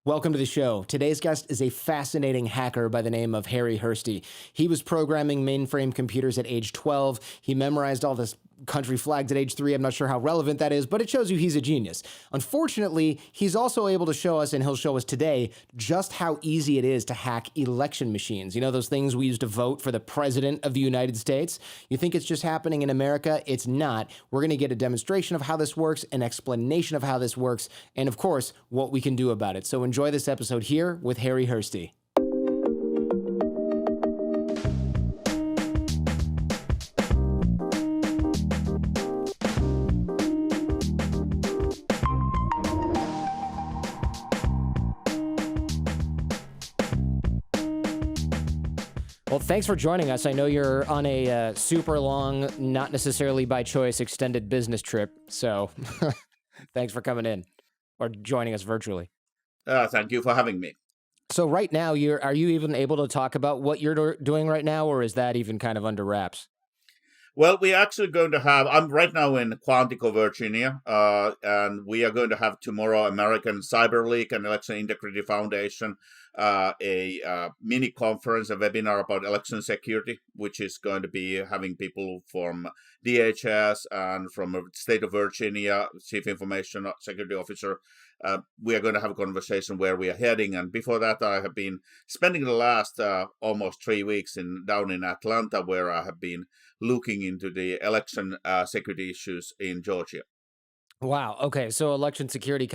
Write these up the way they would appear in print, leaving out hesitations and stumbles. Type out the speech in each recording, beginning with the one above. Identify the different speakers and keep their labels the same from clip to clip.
Speaker 1: Welcome to the show. Today's guest is a fascinating hacker by the name of Harri Hursti. He was programming mainframe computers at age 12. He memorized all the country flags at age 3. I'm not sure how relevant that is, but it shows you he's a genius. Unfortunately, he's also able to show us, and he'll show us today, just how easy it is to hack election machines. You know, those things we use to vote for the president of the United States? You think it's just happening in America? It's not. We're going to get a demonstration of how this works, an explanation of how this works, and of course, what we can do about it. So enjoy this episode here with Harri Hursti. Well, thanks for joining us. I know you're on a super long, not necessarily by choice, extended business trip. So thanks for coming in or joining us virtually.
Speaker 2: Thank you for having me.
Speaker 1: So right now, are you even able to talk about what you're doing right now, or is that even kind of under wraps?
Speaker 2: Well, we're actually going to have, I'm right now in Quantico, Virginia, and we are going to have tomorrow American Cyber League and Election Integrity Foundation, a mini conference, a webinar about election security, which is going to be having people from DHS and from the state of Virginia, Chief Information Security Officer. We are going to have a conversation where we are heading. And before that, I have been spending the last almost 3 weeks down in Atlanta, where I have been looking into the election security issues in Georgia.
Speaker 1: Wow. Okay. So election security,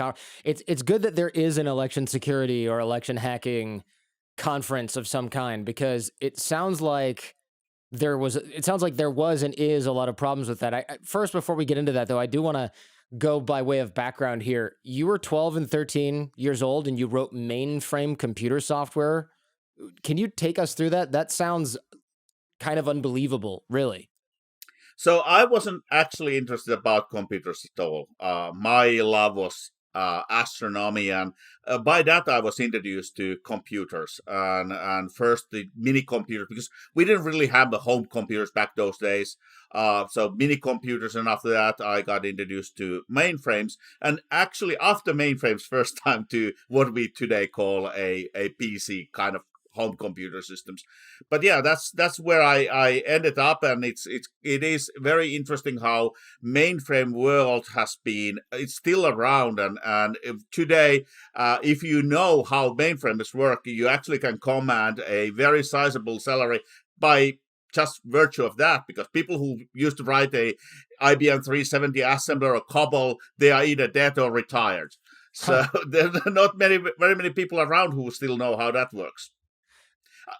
Speaker 1: it's good that there is an election security or election hacking conference of some kind, because it sounds like there was and is a lot of problems with that. First, before we get into that, though, I do want to go by way of background here. You were 12 and 13 years old and you wrote mainframe computer software. Can you take us through that? That sounds kind of unbelievable, really.
Speaker 2: So I wasn't actually interested about computers at all. My love was astronomy, and by that I was introduced to computers, and first the mini computers, because we didn't really have the home computers back those days. So mini computers, and after that I got introduced to mainframes, and actually after mainframes, first time to what we today call a PC kind of home computer systems. But yeah, that's where I ended up, and it is very interesting how mainframe world it's still around, and today if you know how mainframes work, you actually can command a very sizable salary by just virtue of that, because people who used to write a IBM 370 assembler or COBOL, they are either dead or retired. So there are not very many people around who still know how that works.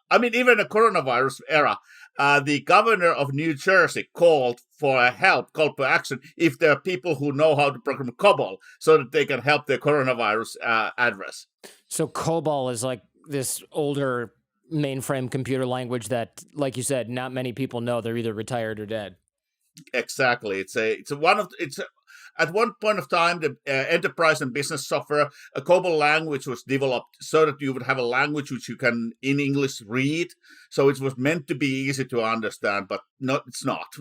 Speaker 2: I mean, even in the coronavirus era, the governor of New Jersey called for call for action, if there are people who know how to program COBOL so that they can help the coronavirus address.
Speaker 1: So COBOL is like this older mainframe computer language that, like you said, not many people know. They're either retired or dead.
Speaker 2: Exactly. At one point of time, the enterprise and business software, a COBOL language was developed so that you would have a language which you can, in English, read. So it was meant to be easy to understand, but it's not.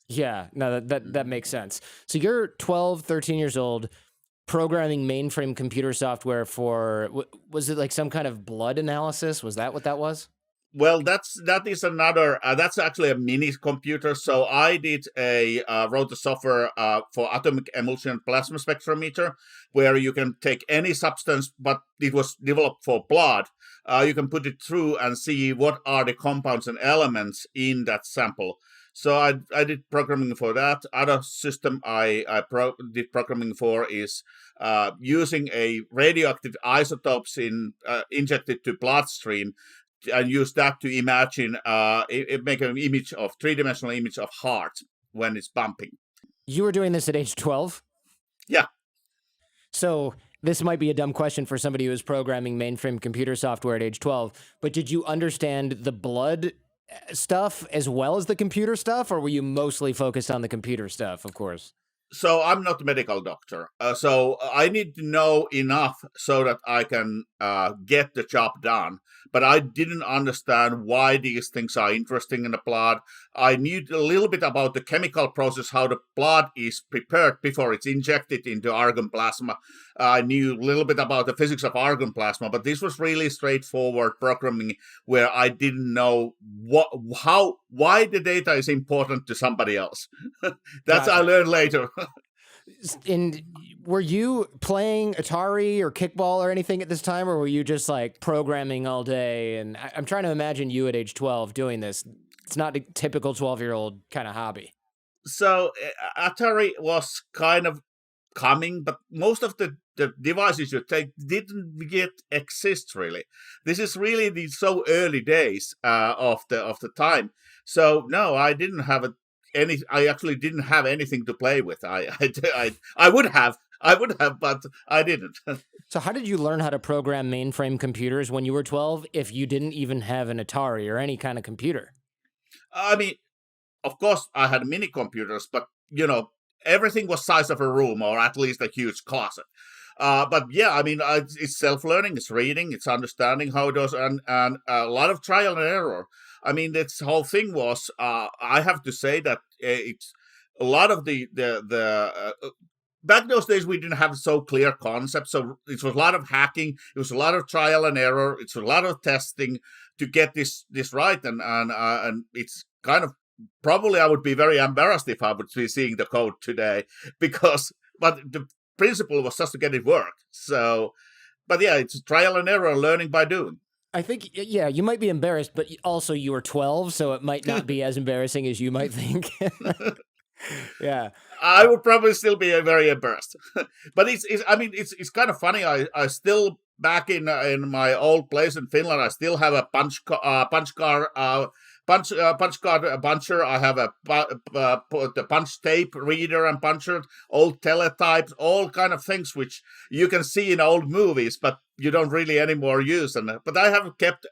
Speaker 1: Yeah, no, that makes sense. So you're 12, 13 years old, programming mainframe computer software for, was it like some kind of blood analysis? Was that what that was?
Speaker 2: Well, that is another. That's actually a mini computer. So I wrote the software for atomic emulsion plasma spectrometer, where you can take any substance, but it was developed for blood. You can put it through and see what are the compounds and elements in that sample. So I did programming for that. Other system I did programming for is using a radioactive isotopes injected to bloodstream, and use that to imagine, make an image of 3-dimensional image of heart when it's bumping.
Speaker 1: You were doing this at age 12?
Speaker 2: Yeah.
Speaker 1: So this might be a dumb question for somebody who was programming mainframe computer software at age 12, but did you understand the blood stuff as well as the computer stuff, or were you mostly focused on the computer stuff, of course?
Speaker 2: So I'm not a medical doctor. So I need to know enough so that I can get the job done. But I didn't understand why these things are interesting in the blood. I knew a little bit about the chemical process, how the blood is prepared before it's injected into argon plasma. I knew a little bit about the physics of argon plasma, but this was really straightforward programming where I didn't know why the data is important to somebody else. That's I
Speaker 1: Gotcha.
Speaker 2: learned later.
Speaker 1: And were you playing Atari or kickball or anything at this time, or were you just like programming all day? And I'm trying to imagine you at age 12 doing this. It's not a typical 12-year-old kind of hobby.
Speaker 2: So Atari was kind of coming, but most of the devices you take didn't yet exist really. This is really the so early days of the time. So no, I didn't have any. I actually didn't have anything to play with. I would have. I would have, but I didn't.
Speaker 1: So how did you learn how to program mainframe computers when you were 12 if you didn't even have an Atari or any kind of computer?
Speaker 2: I mean, of course, I had mini computers, but everything was size of a room or at least a huge closet. But yeah, I mean, it's self-learning, it's reading, it's understanding how it does, and a lot of trial and error. I mean, this whole thing was, I have to say that it's a lot of the back in those days we didn't have so clear concepts, so it was a lot of hacking, it was a lot of trial and error, it's a lot of testing to get this right, and it's kind of probably I would be very embarrassed if I would be seeing the code today but the principle was just to get it work. So, but yeah, it's trial and error, learning by doing.
Speaker 1: I think, yeah, you might be embarrassed, but also you were 12, so it might not be as embarrassing as you might think. Yeah.
Speaker 2: I would probably still be very embarrassed. But it's kind of funny. I still back in my old place in Finland. I still have a punch card puncher. I have the punch tape reader and puncher, old teletypes, all kind of things which you can see in old movies, but you don't really anymore use. But I have kept a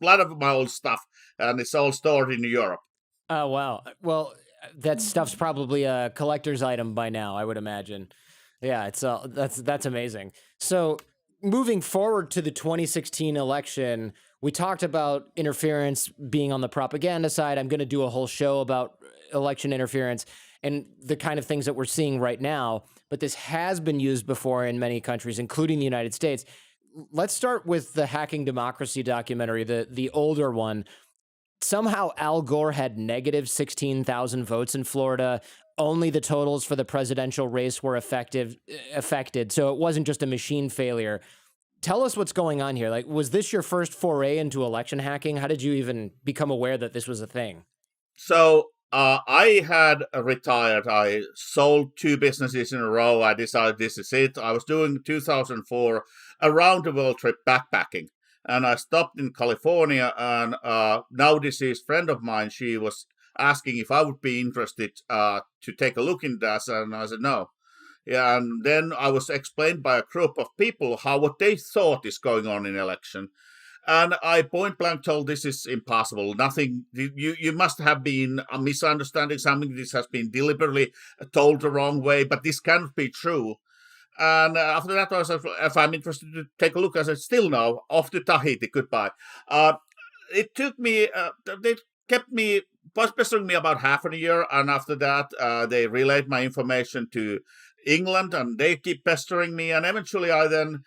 Speaker 2: lot of my old stuff, and it's all stored in Europe.
Speaker 1: Oh, wow. Well, that stuff's probably a collector's item by now, I would imagine. Yeah, it's that's amazing. So moving forward to the 2016 election, we talked about interference being on the propaganda side. I'm going to do a whole show about election interference and the kind of things that we're seeing right now. But this has been used before in many countries, including the United States. Let's start with the Hacking Democracy documentary, the older one. Somehow Al Gore had negative 16,000 votes in Florida. Only the totals for the presidential race were affected. So it wasn't just a machine failure. Tell us what's going on here. Like, was this your first foray into election hacking? How did you even become aware that this was a thing?
Speaker 2: So I had retired. I sold 2 businesses in a row. I decided this is it. I was doing 2004 a round the world trip backpacking. And I stopped in California, and now deceased friend of mine, she was asking if I would be interested to take a look in that, and I said no. Yeah, and then I was explained by a group of people what they thought is going on in election, and I point blank told this is impossible. Nothing. You must have been misunderstanding something. This has been deliberately told the wrong way, but this cannot be true. And after that, I said, if I'm interested to take a look, I said, still no, off to Tahiti, goodbye. It took me, they kept me, pestering me about half a year. And after that, they relayed my information to England, and they keep pestering me. And eventually I then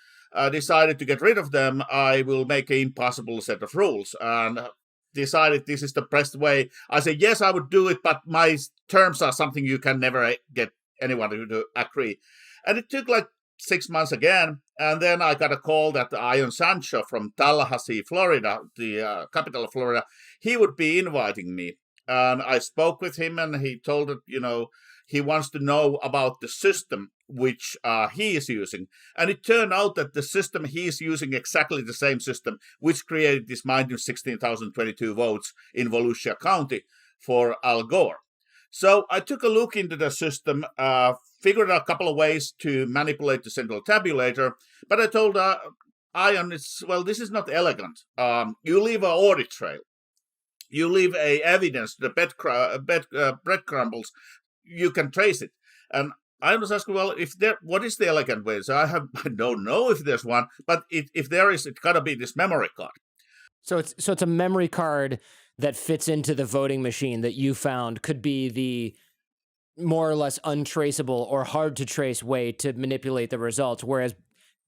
Speaker 2: decided to get rid of them. I will make an impossible set of rules. And decided this is the best way. I said, yes, I would do it, but my terms are something you can never get anyone to agree. And it took like 6 months again. And then I got a call that Ian Sancho from Tallahassee, Florida, the capital of Florida, he would be inviting me. And I spoke with him, and he told that, he wants to know about the system which he is using. And it turned out that the system he is using exactly the same system which created this minus 16,022 votes in Volusia County for Al Gore. So I took a look into the system, figured out a couple of ways to manipulate the central tabulator, but I told Ian, this is not elegant. You leave an audit trail. You leave a evidence, the breadcrumbs, you can trace it. And I was asking, what is the elegant way? So I don't know if there's one, but if there is, it's got to be this memory card.
Speaker 1: So it's a memory card that fits into the voting machine that you found could be the more or less untraceable or hard to trace way to manipulate the results. Whereas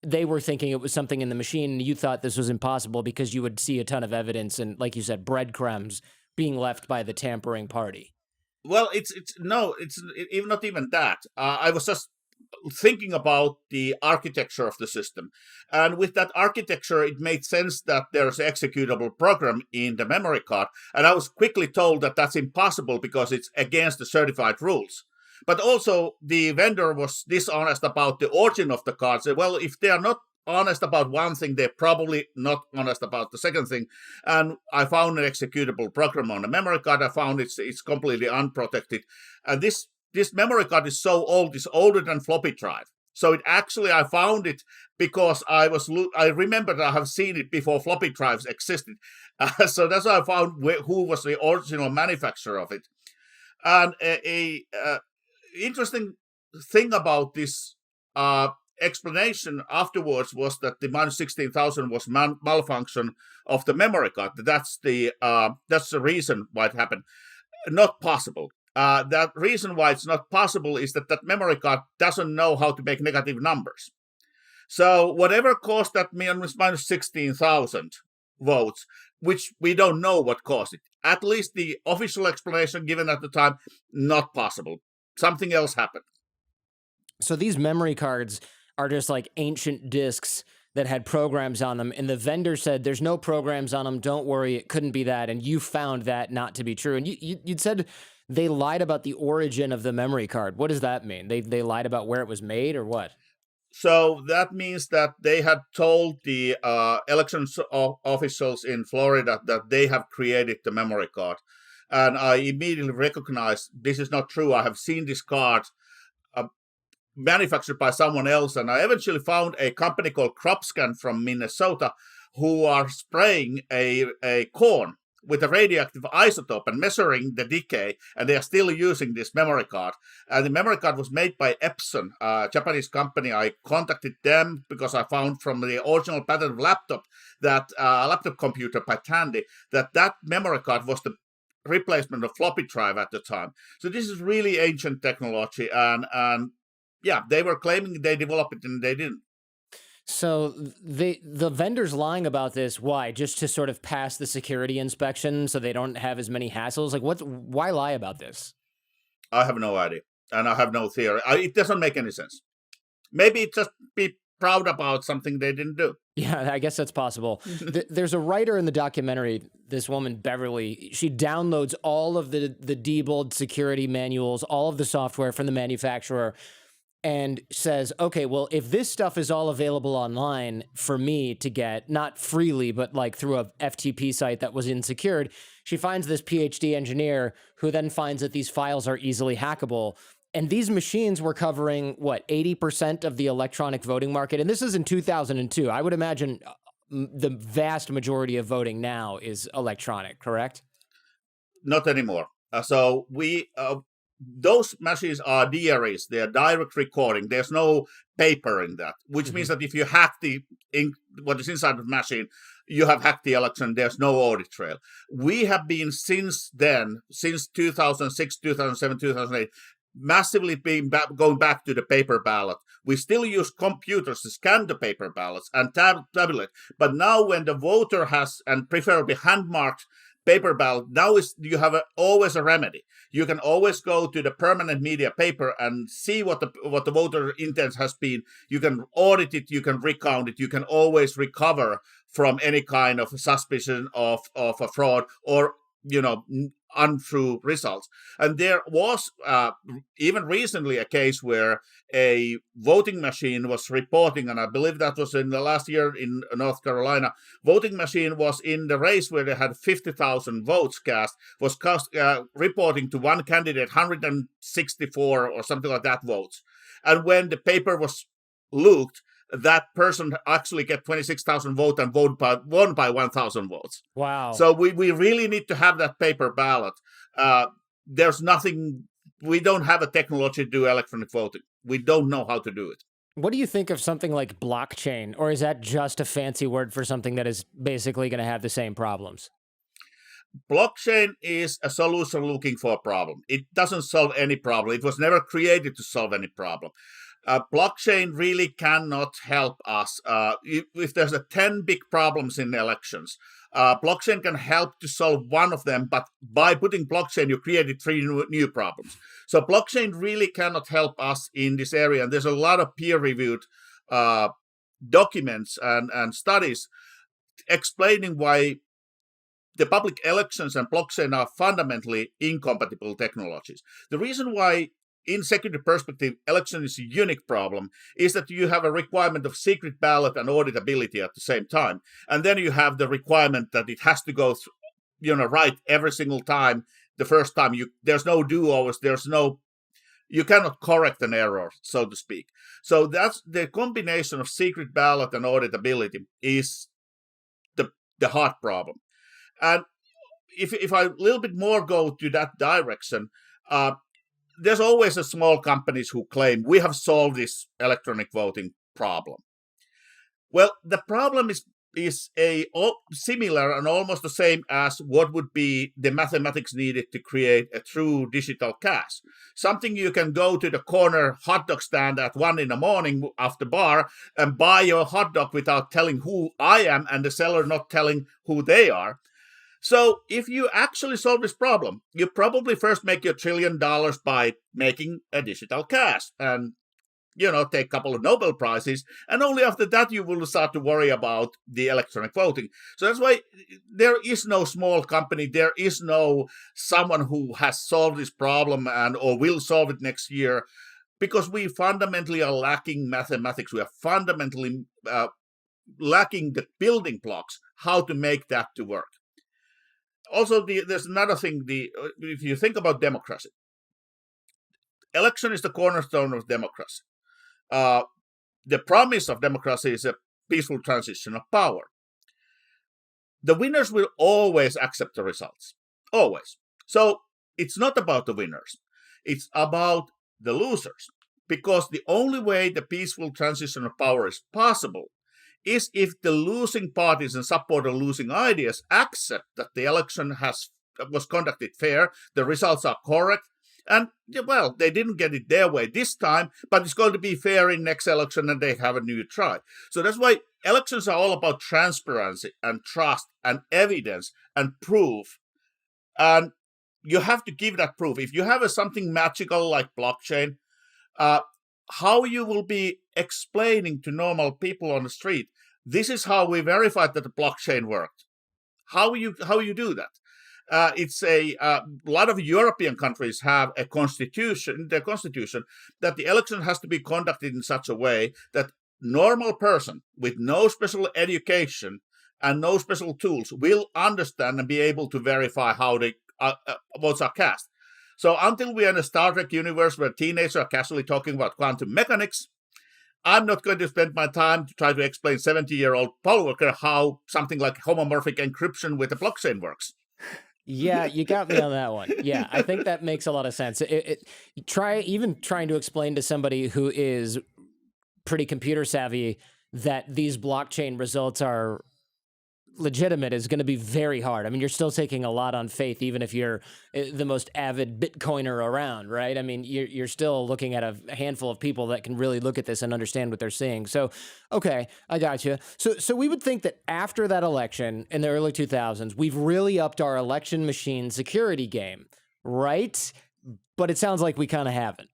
Speaker 1: they were thinking it was something in the machine, and you thought this was impossible because you would see a ton of evidence and, like you said, breadcrumbs being left by the tampering party.
Speaker 2: Well, even not even that. I was just thinking about the architecture of the system. And with that architecture, it made sense that there's an executable program in the memory card. And I was quickly told that that's impossible because it's against the certified rules. But also, the vendor was dishonest about the origin of the card. Said, well, if they are not honest about one thing, they're probably not honest about the second thing. And I found an executable program on the memory card. I found it's completely unprotected. And this memory card is so old; it's older than floppy drive. So I found it because I remember that I have seen it before floppy drives existed. So that's why I found who was the original manufacturer of it. And a interesting thing about this explanation afterwards was that the minus 16,000 was malfunction of the memory card. That's the reason why it happened. Not possible. That reason why it's not possible is that memory card doesn't know how to make negative numbers. So whatever caused that minus 16,000 votes, which we don't know what caused it, at least the official explanation given at the time, not possible. Something else happened.
Speaker 1: So these memory cards are just like ancient disks that had programs on them, and the vendor said there's no programs on them, don't worry, it couldn't be that, and you found that not to be true. And you'd said they lied about the origin of the memory card. What does that mean? They lied about where it was made, or what?
Speaker 2: So that means that they had told the elections officials in Florida that they have created the memory card. And I immediately recognized this is not true. I have seen this card manufactured by someone else. And I eventually found a company called CropScan from Minnesota who are spraying a corn with a radioactive isotope and measuring the decay, and they are still using this memory card. And the memory card was made by Epson, a Japanese company. I contacted them because I found from the original patent laptop, that laptop computer by Tandy, that memory card was the replacement of floppy drive at the time. So this is really ancient technology, and yeah, they were claiming they developed it and they didn't.
Speaker 1: So the vendor's lying about this. Why? Just to sort of pass the security inspection so they don't have as many hassles? Like, why lie about this?
Speaker 2: I have no idea, and I have no theory. It doesn't make any sense. Maybe it just be proud about something they didn't do.
Speaker 1: Yeah, I guess that's possible. There's a writer in the documentary, this woman, Beverly. She downloads all of the Diebold security manuals, all of the software from the manufacturer, and says, okay, well, if this stuff is all available online for me to get, not freely, but like through a FTP site that was unsecured, she finds this PhD engineer who then finds that these files are easily hackable. And these machines were covering, what, 80% of the electronic voting market? And this is in 2002. I would imagine the vast majority of voting now is electronic, correct?
Speaker 2: Not anymore. So those machines are diaries. They are direct recording. There's no paper in that, which means that if you hack what is inside the machine, you have hacked the election. There's no audit trail. We have been since then, since 2006, 2007, 2008, massively going back to the paper ballot. We still use computers to scan the paper ballots and tabulate. But now when the voter has, and preferably hand-marked paper ballot, now you have always a remedy. You can always go to the permanent media paper and see what the voter intent has been. You can audit it, you can recount it, you can always recover from any kind of suspicion of a fraud or untrue results. And there was even recently a case where a voting machine was reporting, and I believe that was in the last year in North Carolina, voting machine was in the race where they had 50,000 votes cast, was reporting to one candidate 164 or something like that votes. And when the paper was looked, that person actually get 26,000 votes and won by 1,000 votes.
Speaker 1: Wow.
Speaker 2: So we really need to have that paper ballot. There's nothing, we don't have a technology to do electronic voting. We don't know how to do it.
Speaker 1: What do you think of something like blockchain? Or is that just a fancy word for something that is basically going to have the same problems?
Speaker 2: Blockchain is a solution looking for a problem. It doesn't solve any problem. It was never created to solve any problem. Blockchain really cannot help us. If there's 10 big problems in elections, blockchain can help to solve one of them, but by putting blockchain, you created 3 new problems. So blockchain really cannot help us in this area. And there's a lot of peer-reviewed documents and studies explaining why the public elections and blockchain are fundamentally incompatible technologies. The reason why, in security perspective, election is a unique problem is that you have a requirement of secret ballot and auditability at the same time. And then you have the requirement that it has to go through, right every single time. The first time, there's no do-overs, you cannot correct an error, so to speak. So that's the combination of secret ballot and auditability is the hard problem. And if I a little bit more go to that direction, there's always a small companies who claim we have solved this electronic voting problem. Well, the problem is similar and almost the same as what would be the mathematics needed to create a true digital cash. Something you can go to the corner hot dog stand at 1 a.m. after bar and buy your hot dog without telling who I am and the seller not telling who they are. So if you actually solve this problem, you probably first make your $1 trillion by making a digital cash and, take a couple of Nobel Prizes. And only after that, you will start to worry about the electronic voting. So that's why there is no small company. There is no someone who has solved this problem or will solve it next year, because we fundamentally are lacking mathematics. We are fundamentally lacking the building blocks, how to make that to work. Also, there's another thing. If you think about democracy, election is the cornerstone of democracy. The promise of democracy is a peaceful transition of power. The winners will always accept the results, always. So it's not about the winners. It's about the losers, because the only way the peaceful transition of power is possible is if the losing parties and support of losing ideas accept that the election was conducted fair, the results are correct, and, well, they didn't get it their way this time, but it's going to be fair in next election and they have a new try. So that's why elections are all about transparency and trust and evidence and proof. And you have to give that proof. If you have something magical like blockchain, how you will be explaining to normal people on the street, this is how we verified that the blockchain worked. How you do that? It's a lot of European countries have a constitution, their constitution, that the election has to be conducted in such a way that normal person with no special education and no special tools will understand and be able to verify how the votes are cast. So until we are in a Star Trek universe where teenagers are casually talking about quantum mechanics, I'm not going to spend my time to try to explain 70-year-old Paul Walker how something like homomorphic encryption with a blockchain works.
Speaker 1: Yeah, you got me on that one. Yeah, I think that makes a lot of sense. Trying to explain to somebody who is pretty computer savvy that these blockchain results are legitimate is going to be very hard. I mean, you're still taking a lot on faith, even if you're the most avid Bitcoiner around, right? I mean, you're still looking at a handful of people that can really look at this and understand what they're seeing. So, okay, I got you. So we would think that after that election in the early 2000s, we've really upped our election machine security game, right? But it sounds like we kind of haven't.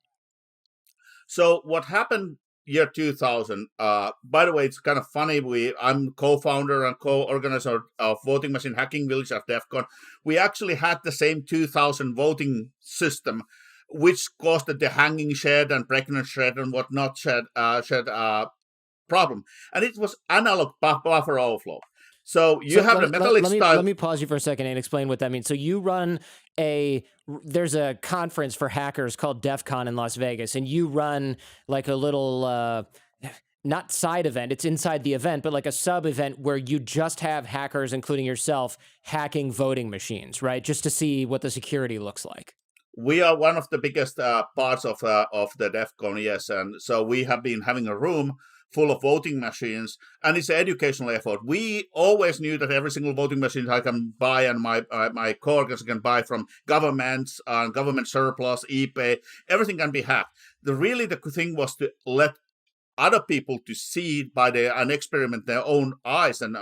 Speaker 2: So what happened year 2000, by the way, it's kind of funny, I'm co-founder and co-organizer of Voting Machine Hacking Village at Defcon. We actually had the same 2000 voting system, which caused the hanging shed and pregnant shed and whatnot shed problem. And it was analog buffer overflow. So have the metallic style.
Speaker 1: Let me pause you for a second and explain what that means. So you run there's a conference for hackers called Defcon in Las Vegas, and you run like a little, not side event, it's inside the event, but like a sub event where you just have hackers, including yourself, hacking voting machines, right? Just to see what the security looks like.
Speaker 2: We are one of the biggest parts of the Defcon, yes. And so we have been having a room full of voting machines, and it's an educational effort. We always knew that every single voting machine I can buy and my coworkers can buy from governments, government surplus, ePay, everything can be hacked. The thing was to let other people to see it by and experiment their own eyes and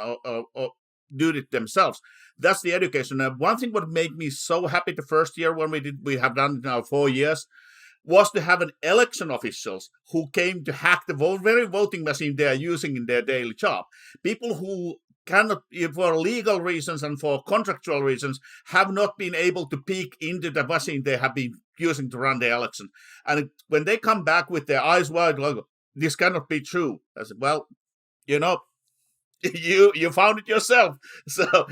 Speaker 2: do it themselves. That's the education. One thing what made me so happy the first year when we have done it now 4 years, was to have an election officials who came to hack the very voting machine they are using in their daily job. People who cannot, for legal reasons and for contractual reasons, have not been able to peek into the machine they have been using to run the election. And when they come back with their eyes wide, like, this cannot be true. I said, well, you found it yourself. So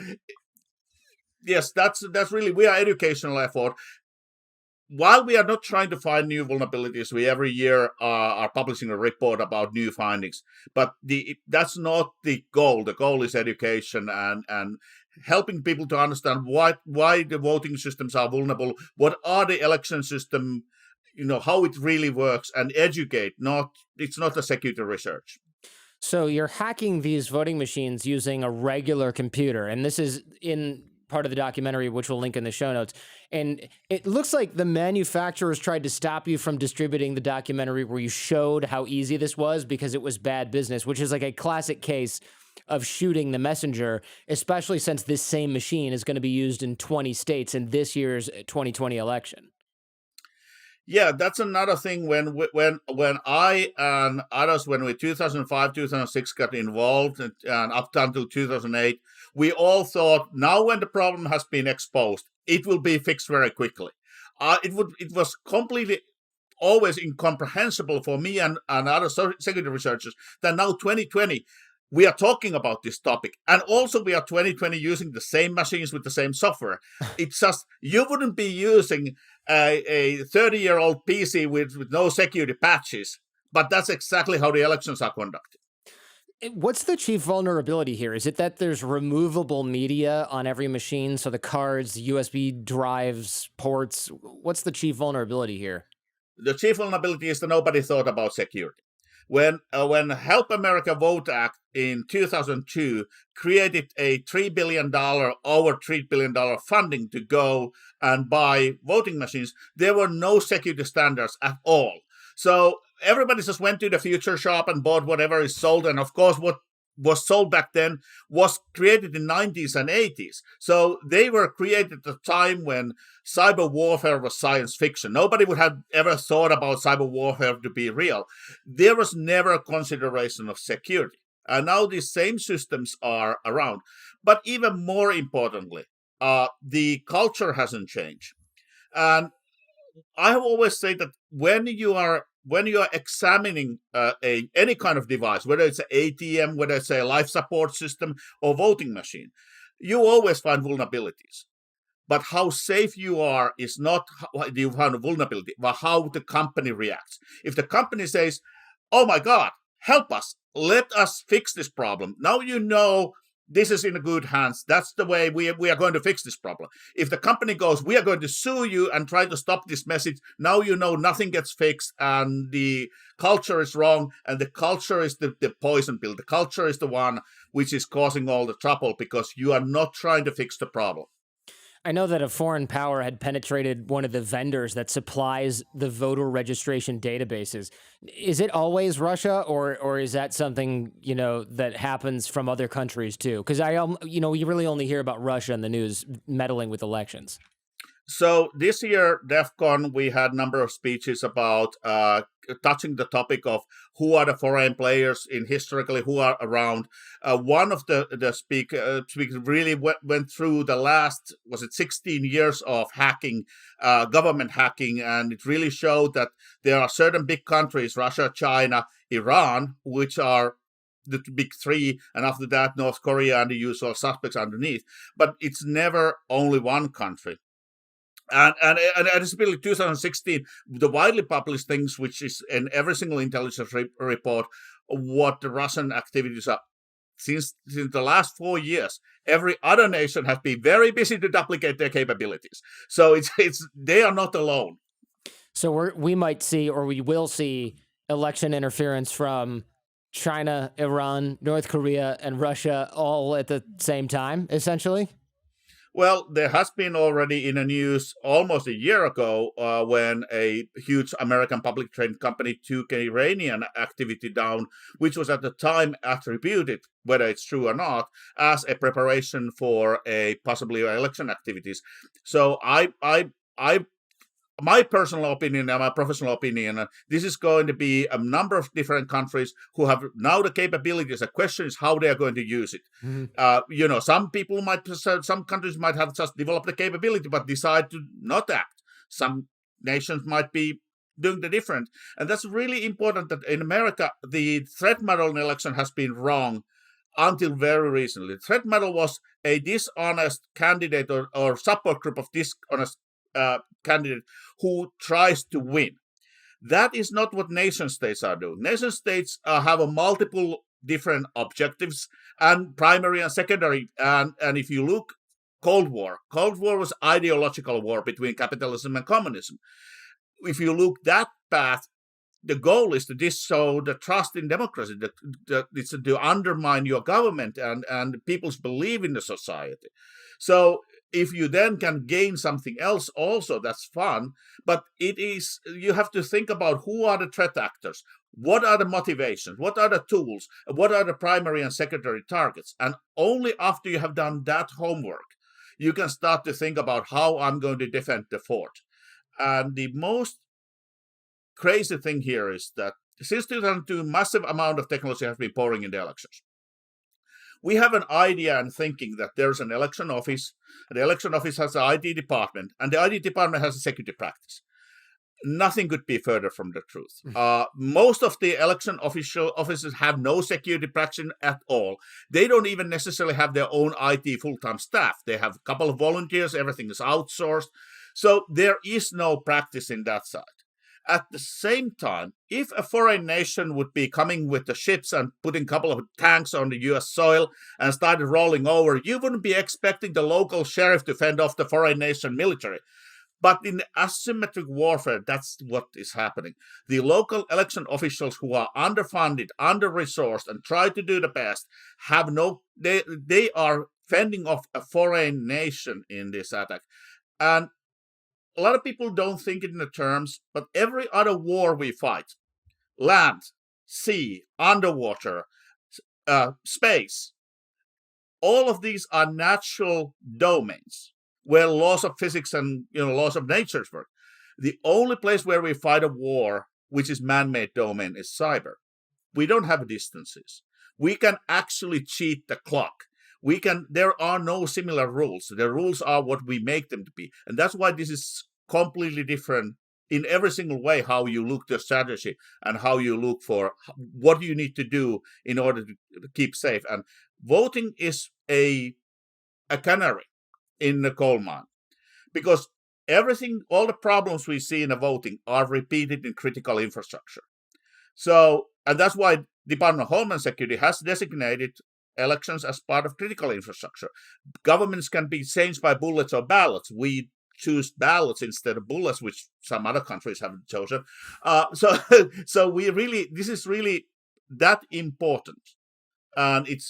Speaker 2: yes, that's really, we are educational effort. While we are not trying to find new vulnerabilities, we every year are publishing a report about new findings. But that's not the goal. The goal is education and helping people to understand why the voting systems are vulnerable, what are the election system, how it really works, and educate. It's not a security research.
Speaker 1: So you're hacking these voting machines using a regular computer, and this is in part of the documentary, which we'll link in the show notes. And it looks like the manufacturers tried to stop you from distributing the documentary where you showed how easy this was because it was bad business, which is like a classic case of shooting the messenger, especially since this same machine is going to be used in 20 states in this year's 2020 election.
Speaker 2: Yeah, that's another thing. When I and others, when we 2005, 2006 got involved, and up until 2008, we all thought now when the problem has been exposed, it will be fixed very quickly. It was completely always incomprehensible for me and other security researchers that now 2020 we are talking about this topic, and also we are 2020 using the same machines with the same software. It's just you wouldn't be using a 30-year-old PC with no security patches, but that's exactly how the elections are conducted.
Speaker 1: What's the chief vulnerability here? Is it that there's removable media on every machine? So the cards, USB drives, ports, what's the chief vulnerability here?
Speaker 2: The chief vulnerability is that nobody thought about security. When Help America Vote Act in 2002 created a $3 billion, over $3 billion funding to go and buy voting machines, there were no security standards at all. So everybody just went to the future shop and bought whatever is sold. And of course, what was sold back then was created in 90s and 80s. So they were created at a time when cyber warfare was science fiction. Nobody would have ever thought about cyber warfare to be real. There was never a consideration of security. And now these same systems are around. But even more importantly, the culture hasn't changed. And I have always said that when you are examining any kind of device, whether it's an ATM, whether it's a life support system or voting machine, you always find vulnerabilities. But how safe you are is not how you find a vulnerability, but how the company reacts. If the company says, "Oh my God, help us, let us fix this problem," now you know this is in good hands. That's the way we are going to fix this problem. If the company goes, "We are going to sue you and try to stop this message," now you know nothing gets fixed and the culture is wrong, and the culture is the poison pill. The culture is the one which is causing all the trouble because you are not trying to fix the problem.
Speaker 1: I know that a foreign power had penetrated one of the vendors that supplies the voter registration databases. Is it always Russia, or is that something, that happens from other countries too? Because you really only hear about Russia in the news meddling with elections.
Speaker 2: So this year, Defcon, we had a number of speeches about touching the topic of who are the foreign players in historically, who are around. One of the speakers really went through the last, 16 years of hacking, government hacking, and it really showed that there are certain big countries, Russia, China, Iran, which are the big three, and after that, North Korea and the usual suspects underneath. But it's never only one country. And especially 2016, the widely published things, which is in every single intelligence report, what the Russian activities are. Since the last 4 years, every other nation has been very busy to duplicate their capabilities. So it's they are not alone.
Speaker 1: So we might see, or we will see, election interference from China, Iran, North Korea, and Russia all at the same time, essentially?
Speaker 2: Well, there has been already in the news almost a year ago when a huge American public trading company took an Iranian activity down, which was at the time attributed, whether it's true or not, as a preparation for a possibly election activities. So my personal opinion and my professional opinion, this is going to be a number of different countries who have now the capabilities. The question is how they are going to use it. Some people some countries might have just developed the capability, but decide to not act. Some nations might be doing the different. And that's really important that in America, the threat model in election has been wrong until very recently. The threat model was a dishonest candidate or support group of dishonest candidate who tries to win. That is not what nation states are doing. Nation states have a multiple different objectives and primary and secondary. And if you look, Cold War was ideological war between capitalism and communism. If you look that path, the goal is to disown the trust in democracy. It's to undermine your government and people's belief in the society. So if you then can gain something else also, that's fun. But you have to think about who are the threat actors, what are the motivations, what are the tools, what are the primary and secondary targets. And only after you have done that homework, you can start to think about how I'm going to defend the fort. And the most crazy thing here is that since 2002, massive amount of technology has been pouring into elections. We have an idea and thinking that there's an election office, and the election office has an IT department, and the IT department has a security practice. Nothing could be further from the truth. Most of the election offices have no security practice at all. They don't even necessarily have their own IT full-time staff. They have a couple of volunteers, everything is outsourced. So there is no practice in that side. At the same time, if a foreign nation would be coming with the ships and putting a couple of tanks on the US soil and started rolling over, you wouldn't be expecting the local sheriff to fend off the foreign nation military. But in asymmetric warfare, that's what is happening. The local election officials who are underfunded, under-resourced, and try to do the best they are fending off a foreign nation in this attack. And a lot of people don't think it in the terms, but every other war we fight, land, sea, underwater, space, all of these are natural domains where laws of physics and laws of nature work. The only place where we fight a war, which is man-made domain, is cyber. We don't have distances. We can actually cheat the clock. There are no similar rules. The rules are what we make them to be. And that's why this is completely different in every single way, how you look the strategy and how you look for what you need to do in order to keep safe. And voting is a canary in the coal mine, because all the problems we see in the voting are repeated in critical infrastructure. So, and that's why Department of Homeland Security has designated elections as part of critical infrastructure. Governments can be changed by bullets or ballots. We choose ballots instead of bullets, which some other countries have chosen. So this is really that important, and it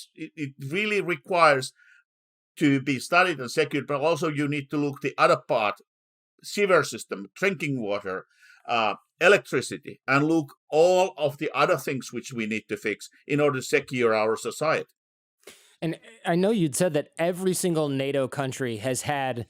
Speaker 2: really requires to be studied and secured. But also, you need to look the other part: sewer system, drinking water, electricity, and look all of the other things which we need to fix in order to secure our society.
Speaker 1: And I know you'd said that every single NATO country has had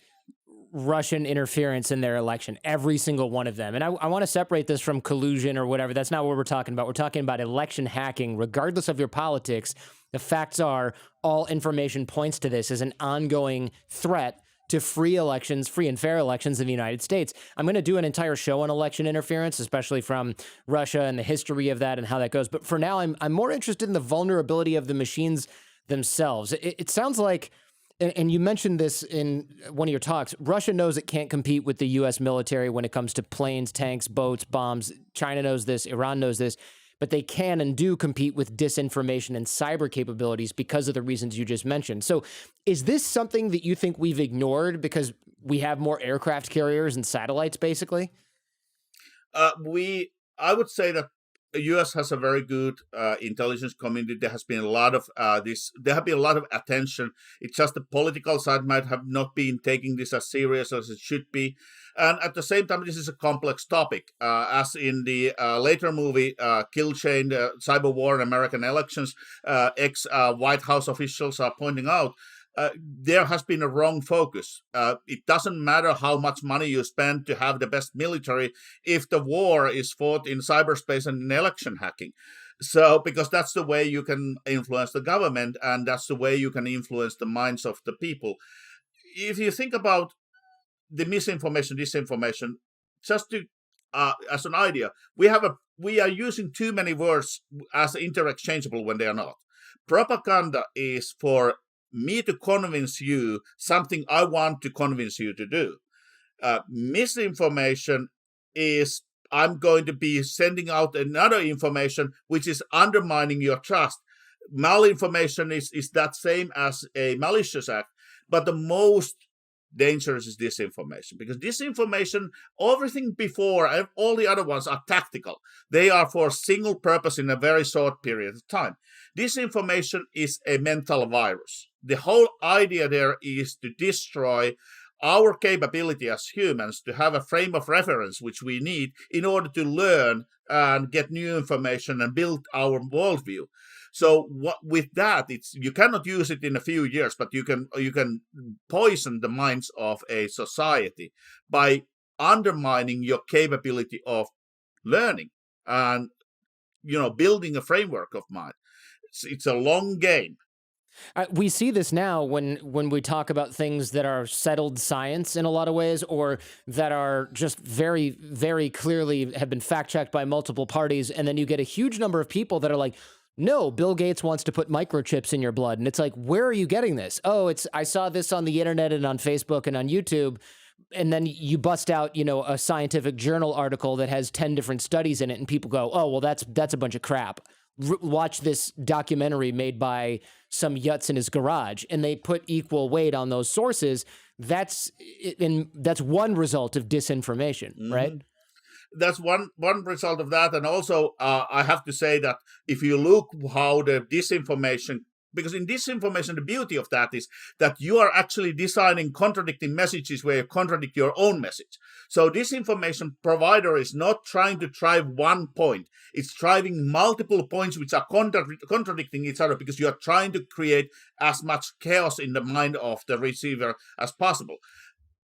Speaker 1: Russian interference in their election, every single one of them. And I want to separate this from collusion or whatever. That's not what we're talking about. We're talking about election hacking, regardless of your politics. The facts are all information points to this as an ongoing threat to free and fair elections in the United States. I'm going to do an entire show on election interference, especially from Russia and the history of that and how that goes. But for now, I'm more interested in the vulnerability of the machines themselves. It sounds like, and you mentioned this in one of your talks, Russia knows it can't compete with the U.S. military when it comes to planes, tanks, boats, bombs. China knows this. Iran knows this. But they can and do compete with disinformation and cyber capabilities because of the reasons you just mentioned. So is this something that you think we've ignored because we have more aircraft carriers and satellites, basically?
Speaker 2: I would say that U.S. has a very good intelligence community. There has been a lot of There have been a lot of attention. It's just the political side might have not been taking this as serious as it should be, and at the same time, this is a complex topic. As in the later movie, Kill Chain, Cyber War and American Elections, ex White House officials are pointing out. There has been a wrong focus. It doesn't matter how much money you spend to have the best military if the war is fought in cyberspace and in election hacking. So, because that's the way you can influence the government, and that's the way you can influence the minds of the people. If you think about the misinformation, disinformation, just to as an idea, we are using too many words as interchangeable when they are not. Propaganda is for me to convince you something I want to convince you to do. Misinformation is I'm going to be sending out another information which is undermining your trust. Malinformation is that same as a malicious act, but the most dangerous is disinformation, because disinformation, everything before and all the other ones are tactical. They are for single purpose in a very short period of time. Disinformation is a mental virus. The whole idea there is to destroy our capability as humans to have a frame of reference which we need in order to learn and get new information and build our worldview. So with that, you cannot use it in a few years, but you can poison the minds of a society by undermining your capability of learning and building a framework of mind. It's a long game.
Speaker 1: We see this now when we talk about things that are settled science in a lot of ways, or that are just very, very clearly have been fact-checked by multiple parties, and then you get a huge number of people that are like, no, Bill Gates wants to put microchips in your blood. And it's like, where are you getting this? Oh, I saw this on the internet and on Facebook and on YouTube. And then you bust out, a scientific journal article that has 10 different studies in it, and people go, oh, well, that's a bunch of crap. Watch this documentary made by some yutz in his garage, and they put equal weight on those sources. That's one result of disinformation, right?
Speaker 2: That's one result of that. And also, I have to say that if you look how the disinformation, because in disinformation, the beauty of that is that you are actually designing contradicting messages where you contradict your own message. So disinformation provider is not trying to drive one point. It's driving multiple points which are contradicting each other, because you are trying to create as much chaos in the mind of the receiver as possible.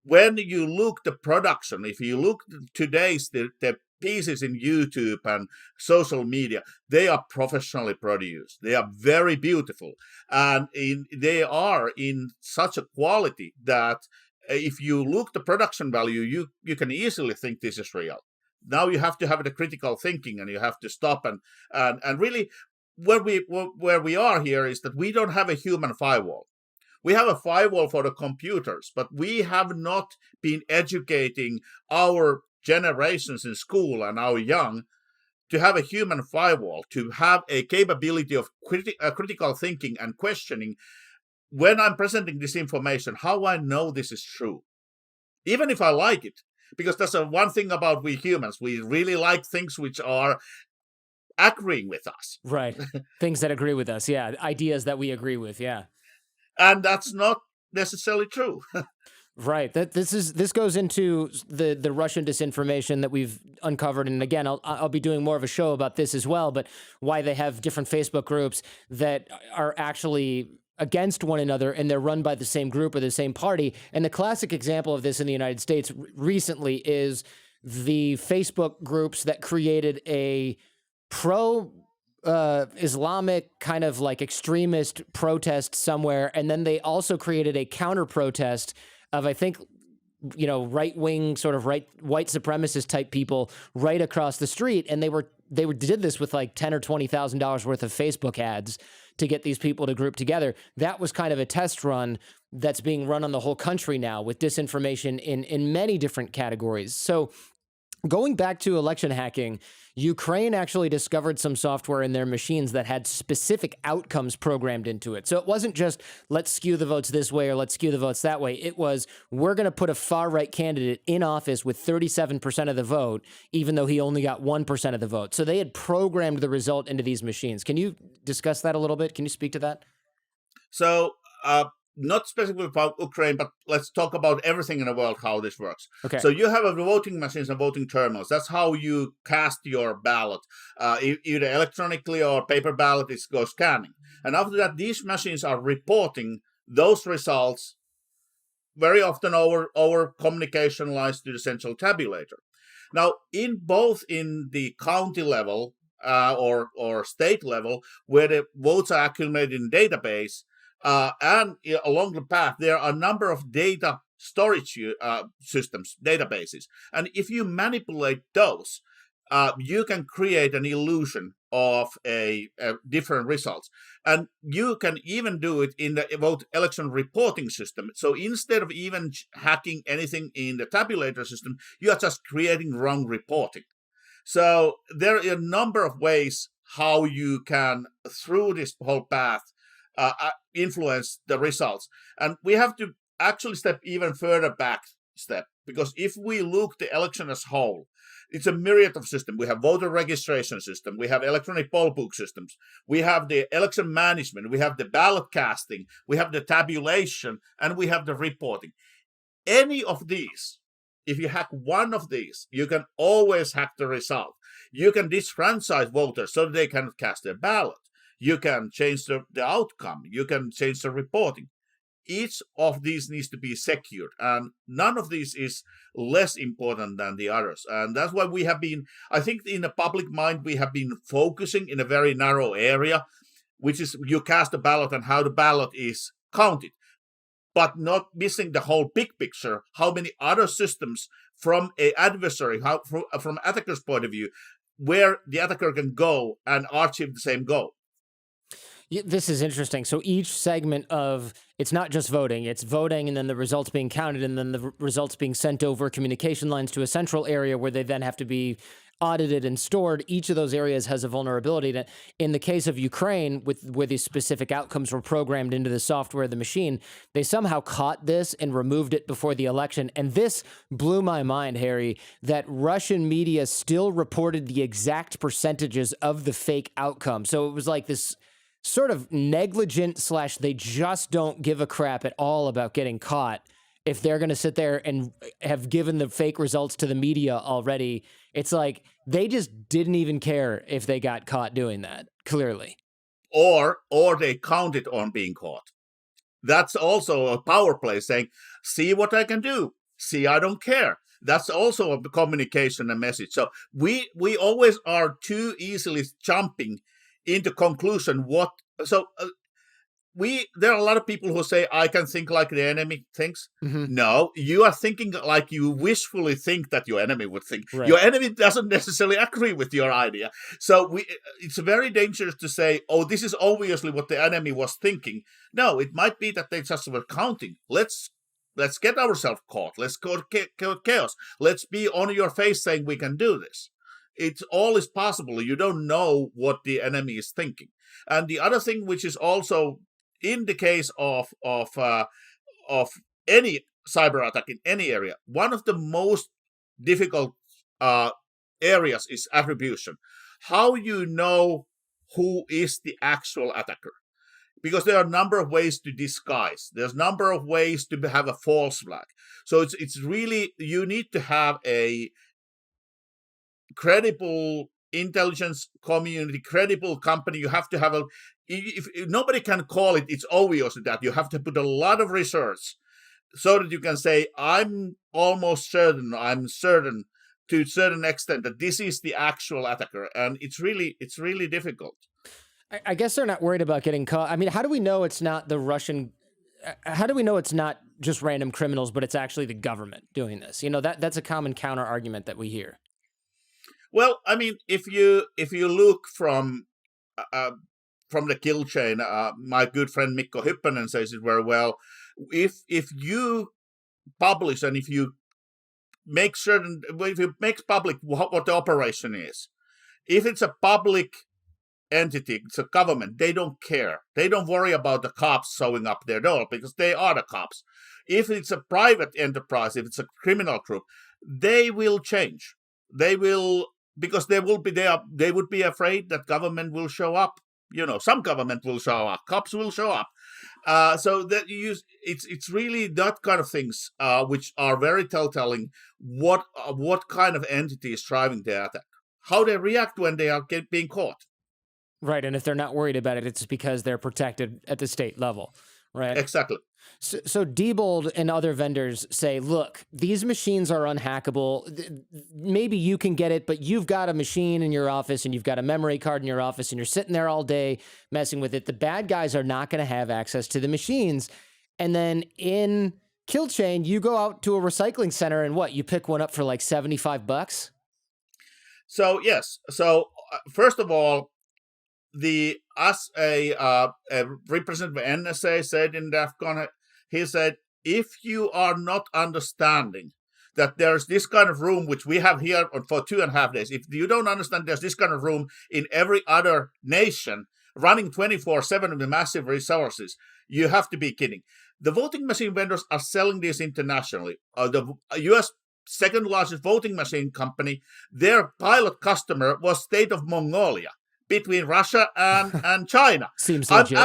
Speaker 2: When you look the production, if you look today's the pieces in YouTube and social media, they are professionally produced. They are very beautiful, and they are in such a quality that if you look the production value, you can easily think this is real. Now you have to have the critical thinking, and you have to stop and really where we are here is that we don't have a human firewall. We have a firewall for the computers, but we have not been educating our generations in school and our young to have a human firewall, to have a capability of critical thinking and questioning. When I'm presenting this information, how I know this is true, even if I like it, because that's one thing about we humans. We really like things which are agreeing with us.
Speaker 1: Right. Things that agree with us. Yeah. Ideas that we agree with. Yeah.
Speaker 2: And that's not necessarily true.
Speaker 1: Right. This goes into the Russian disinformation that we've uncovered, and again, I'll be doing more of a show about this as well. But why they have different Facebook groups that are actually against one another, and they're run by the same group or the same party. And the classic example of this in the United States recently is the Facebook groups that created a Islamic kind of like extremist protest somewhere, and then they also created a counter protest of, I think, right-wing sort of white supremacist type people right across the street, and they did this with like $10,000 or $20,000 worth of Facebook ads to get these people to group together. That was kind of a test run that's being run on the whole country now with disinformation in many different categories. So Going back to election hacking, Ukraine actually discovered some software in their machines that had specific outcomes programmed into it. So it wasn't just, let's skew the votes this way or let's skew the votes that way. It was, we're going to put a far-right candidate in office with 37% of the vote, even though he only got 1% of the vote. So they had programmed the result into these machines. Can you discuss that a little bit? Can you speak to that?
Speaker 2: So, not specifically about Ukraine, but let's talk about everything in the world, how this works.
Speaker 1: Okay.
Speaker 2: So you have voting machines and voting terminals. That's how you cast your ballot, either electronically or paper ballot. It goes scanning. And after that, these machines are reporting those results very often over communication lines to the central tabulator. Now, in both in the county level or state level, where the votes are accumulated in database, and along the path, there are a number of data storage systems, databases. And if you manipulate those, you can create an illusion of a different results. And you can even do it in the vote election reporting system. So instead of even hacking anything in the tabulator system, you are just creating wrong reporting. So there are a number of ways how you can, through this whole path, influence the results. And we have to actually step even further back because if we look the election as whole, it's a myriad of systems. We have voter registration system, we have electronic poll book systems, we have the election management, we have the ballot casting, we have the tabulation, and we have the reporting. Any of these, if you hack one of these, you can always hack the result. You can disfranchise voters so they cannot cast their ballot. You can change the outcome. You can change the reporting. Each of these needs to be secured, and none of these is less important than the others. And that's why we have been, I think in the public mind, we have been focusing in a very narrow area, which is you cast a ballot and how the ballot is counted, but not missing the whole big picture, how many other systems from an adversary, from attacker's point of view, where the attacker can go and achieve the same goal.
Speaker 1: This is interesting. So each segment of, it's not just voting, it's voting and then the results being counted and then the results being sent over communication lines to a central area where they then have to be audited and stored. Each of those areas has a vulnerability. In the case of Ukraine, where these specific outcomes were programmed into the software of the machine, they somehow caught this and removed it before the election. And this blew my mind, Harri, that Russian media still reported the exact percentages of the fake outcome. So it was like this sort of negligent / they just don't give a crap at all about getting caught. If they're going to sit there and have given the fake results to the media already, it's like they just didn't even care if they got caught doing that, clearly.
Speaker 2: Or they counted on being caught. That's also a power play saying, see what I can do. See, I don't care. That's also a communication and message. So we always are too easily jumping into conclusion there are a lot of people who say I can think like the enemy thinks. Mm-hmm. No, you are thinking like you wishfully think that your enemy would think. Right. Your enemy doesn't necessarily agree with your idea. So it's very dangerous to say, oh, this is obviously what the enemy was thinking. No, it might be that they just were counting. Let's get ourselves caught. Let's go chaos. Let's be on your face saying we can do this. It's all is possible. You don't know what the enemy is thinking. And the other thing, which is also in the case of any cyber attack in any area, one of the most difficult areas is attribution. How you know who is the actual attacker? Because there are a number of ways to disguise. There's a number of ways to have a false flag. So it's really, you need to have a credible intelligence community, credible company. You have to have if nobody can call it, it's obvious that you have to put a lot of research so that you can say, I'm certain to a certain extent that this is the actual attacker. And it's really difficult.
Speaker 1: I guess they're not worried about getting caught. I mean, how do we know it's not the Russian? How do we know it's not just random criminals, but it's actually the government doing this? You know, that's a common counter argument that we hear.
Speaker 2: Well, I mean, if you look from the kill chain, my good friend Mikko Hyppönen says it very well. If you publish and if you make certain, if you make public what the operation is, if it's a public entity, it's a government, they don't care. They don't worry about the cops showing up their door because they are the cops. If it's a private enterprise, if it's a criminal group, they will change. They will, because they would be afraid that government will show up. Some government will show up, cops will show up. So that it's really that kind of things which are very telltale what kind of entity is driving the attack, how they react when they are being caught.
Speaker 1: Right, and if they're not worried about it, it's because they're protected at the state level, right?
Speaker 2: Exactly.
Speaker 1: So Diebold and other vendors say, look, these machines are unhackable. Maybe you can get it, but you've got a machine in your office and you've got a memory card in your office and you're sitting there all day messing with it. The bad guys are not going to have access to the machines. And then in Kill Chain, you go out to a recycling center and you pick one up for like $75?
Speaker 2: So, yes. So, first of all, a representative of NSA said in Defcon, he said, if you are not understanding that there's this kind of room, which we have here for 2.5 days, if you don't understand there's this kind of room in every other nation running 24/7 with massive resources, you have to be kidding. The voting machine vendors are selling this internationally. The U.S. second largest voting machine company, their pilot customer was state of Mongolia, between Russia and China.
Speaker 1: Seems legit.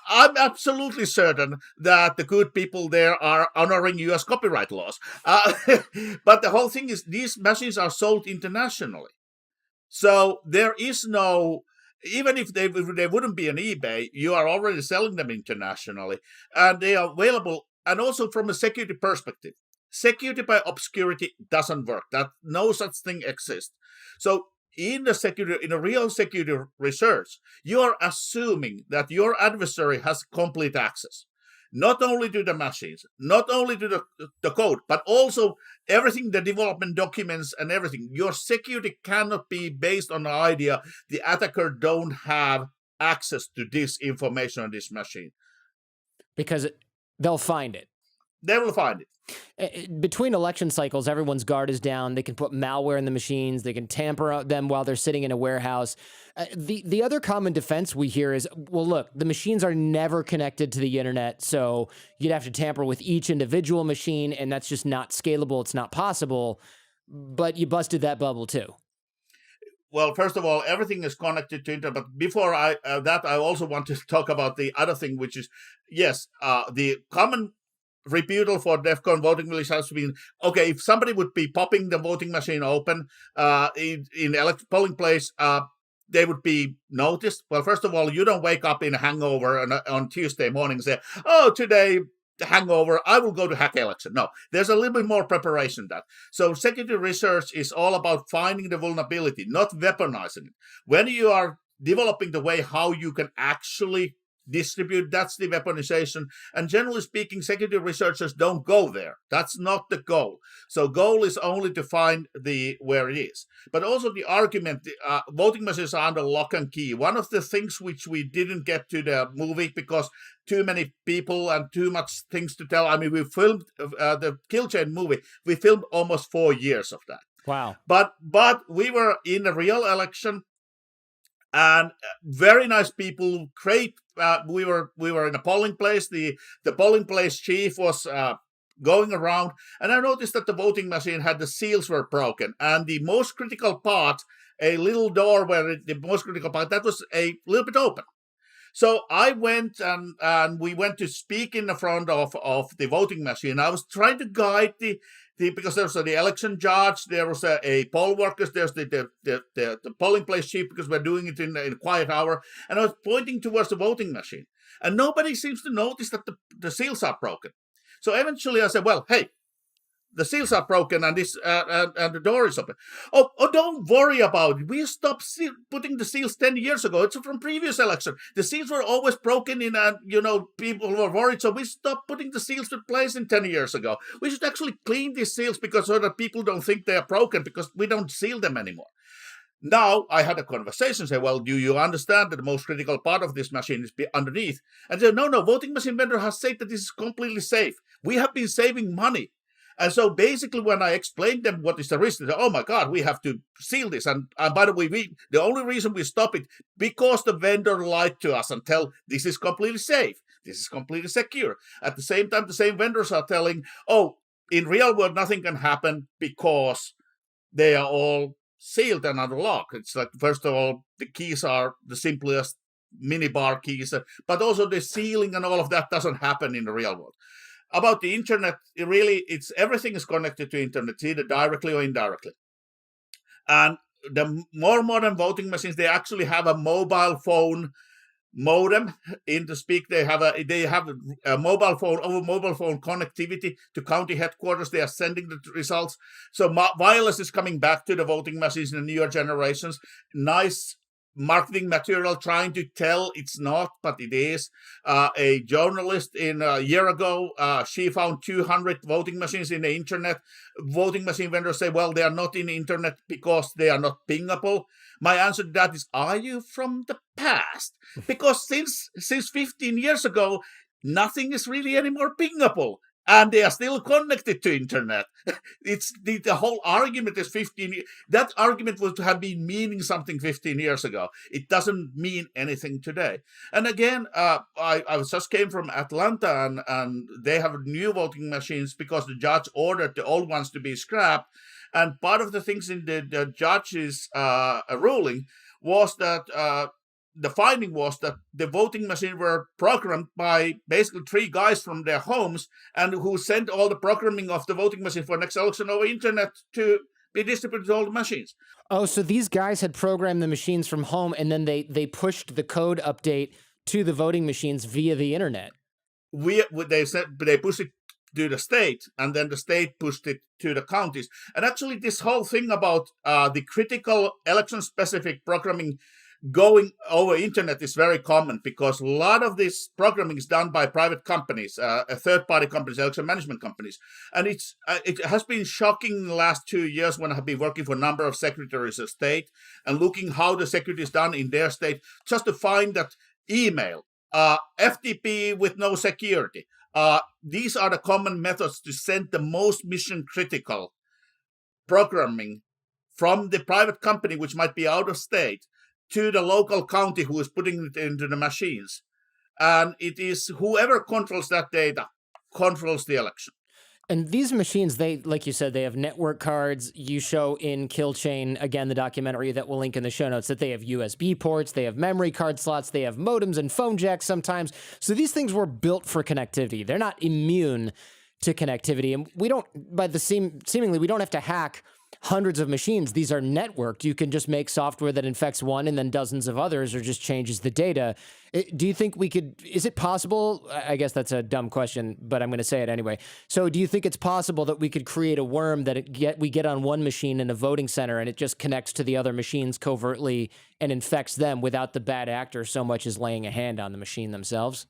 Speaker 2: I'm absolutely certain that the good people there are honoring U.S. copyright laws. But the whole thing is these machines are sold internationally. So there is no, even if they wouldn't be on eBay, you are already selling them internationally. And they are available. And also from a security perspective, security by obscurity doesn't work. That no such thing exists. So in a real security research, you are assuming that your adversary has complete access, not only to the machines, not only to the code, but also everything, the development documents and everything. Your security cannot be based on the idea the attacker don't have access to this information on this machine.
Speaker 1: Because they'll find it.
Speaker 2: They will find it.
Speaker 1: Between election cycles, everyone's guard is down. They can put malware in the machines. They can tamper them while they're sitting in a warehouse. The other common defense we hear is, well, look, the machines are never connected to the internet, so you'd have to tamper with each individual machine, and that's just not scalable. It's not possible. But you busted that bubble too.
Speaker 2: Well, first of all, everything is connected to internet. But before I also want to talk about the other thing, which is, yes, the common rebuttal for Defcon voting village has been, okay, if somebody would be popping the voting machine open in polling place, they would be noticed. Well, first of all, you don't wake up in a hangover on Tuesday morning and say, oh, today, the hangover, I will go to hack election. No, there's a little bit more preparation than that. So security research is all about finding the vulnerability, not weaponizing it. When you are developing the way how you can actually distribute, that's the weaponization. And generally speaking, security researchers don't go there. That's not the goal. So goal is only to find where it is. But also the argument, voting machines are under lock and key. One of the things which we didn't get to the movie because too many people and too much things to tell. I mean, we filmed the Kill Chain movie. We filmed almost 4 years of that.
Speaker 1: Wow.
Speaker 2: But we were in a real election. And very nice people, great. We were in a polling place. The polling place chief was going around, and I noticed that the voting machine had the seals were broken, and the most critical part, a little door where the most critical part, that was a little bit open. So I went and we went to speak in the front of the voting machine. I was trying to guide because there was the election judge, there was a poll workers, there's the polling place chief, because we're doing it in a quiet hour, and I was pointing towards the voting machine, and nobody seems to notice that the seals are broken. So eventually I said, well, hey, the seals are broken and this and the door is open. Oh, don't worry about it. We stopped putting the seals 10 years ago. It's from previous election. The seals were always broken in, people were worried. So we stopped putting the seals in place in 10 years ago. We should actually clean these seals so that people don't think they are broken, because we don't seal them anymore. Now I had a conversation, say, well, do you understand that the most critical part of this machine is underneath? And they said, no, voting machine vendor has said that this is completely safe. We have been saving money. And so basically, when I explained them what is the risk, they say, "Oh my God, we have to seal this." And by the way, the only reason we stop it because the vendor lied to us and tell this is completely safe, this is completely secure. At the same time, the same vendors are telling, "Oh, in real world, nothing can happen because they are all sealed and unlocked." It's like, first of all, the keys are the simplest minibar keys, but also the sealing and all of that doesn't happen in the real world. About the internet, it's everything is connected to internet, either directly or indirectly. And the more modern voting machines, they actually have a mobile phone modem in the speak. They have a mobile phone over mobile phone connectivity to county headquarters. They are sending the results. So wireless is coming back to the voting machines in the newer generations. Nice marketing material trying to tell it's not, but it is. A journalist in a year ago, she found 200 voting machines in the internet. Voting machine vendors say, well, they are not in the internet because they are not pingable. My answer to that is, are you from the past? Because since 15 years ago, nothing is really anymore pingable. And they are still connected to internet. It's the whole argument is 15. That argument would have been meaning something 15 years ago. It doesn't mean anything today. And again, I just came from Atlanta, and they have new voting machines because the judge ordered the old ones to be scrapped. And part of the things in the judge's ruling was that the finding was that the voting machines were programmed by basically three guys from their homes, and who sent all the programming of the voting machine for next election over internet to be distributed to all the machines.
Speaker 1: Oh, so these guys had programmed the machines from home, and then they pushed the code update to the voting machines via the internet.
Speaker 2: They pushed it to the state, and then the state pushed it to the counties. And actually, this whole thing about the critical election-specific programming going over internet is very common, because a lot of this programming is done by private companies, third-party companies, election management companies. And it has been shocking in the last 2 years when I have been working for a number of secretaries of state and looking how the security is done in their state, just to find that email, FTP with no security. These are the common methods to send the most mission-critical programming from the private company, which might be out of state, to the local county who is putting it into the machines. And it is whoever controls that data controls the election.
Speaker 1: And these machines, they, like you said, they have network cards. You show in Kill Chain, again, the documentary that we'll link in the show notes, that they have USB ports, they have memory card slots, they have modems and phone jacks sometimes. So these things were built for connectivity. They're not immune to connectivity. And we don't, seemingly, we don't have to hack hundreds of machines. These are networked. You can just make software that infects one and then dozens of others, or just changes the data. Do you think we could, is it possible? I guess that's a dumb question, but I'm going to say it anyway. So do you think it's possible that we could create a worm that we get on one machine in a voting center, and it just connects to the other machines covertly and infects them without the bad actor so much as laying a hand on the machine themselves?